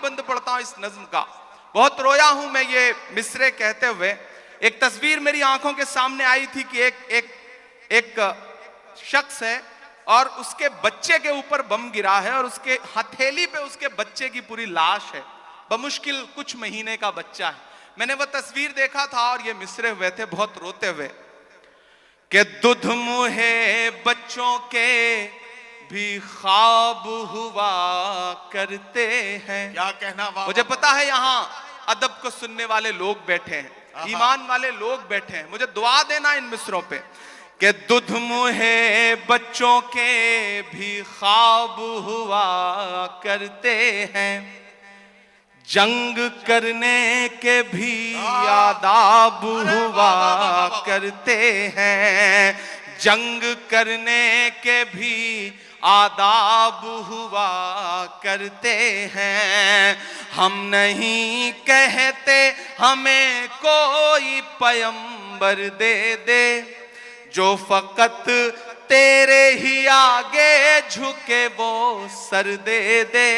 भावबंद पढ़ता हूं इस नज्म का। बहुत रोया हूं मैं ये मिसरे कहते हुए। एक तस्वीर मेरी आंखों के सामने आई थी कि एक शख्स है और उसके बच्चे के ऊपर बम गिरा है और उसके हथेली पे उसके बच्चे की पूरी लाश है, बमुश्किल कुछ महीने का बच्चा है। मैंने वो तस्वीर देखा था और ये मिसरे हुए थे बहुत रोते हुए कि दुध मुहे बच्चों के भी ख्वाब हुआ करते हैं। क्या कहना, वाह। मुझे पता है यहाँ अदब को सुनने वाले लोग बैठे हैं, ईमान वाले लोग बैठे हैं, मुझे दुआ देना इन मिसरों पे कि दुध मुहे बच्चों के भी ख्वाब हुआ करते हैं, जंग करने के भी आदाब हुआ करते हैं, जंग करने के भी आदाब हुआ करते हैं। हम नहीं कहते हमें कोई पैगंबर दे दे, जो फकत तेरे ही आगे झुके वो सर दे दे।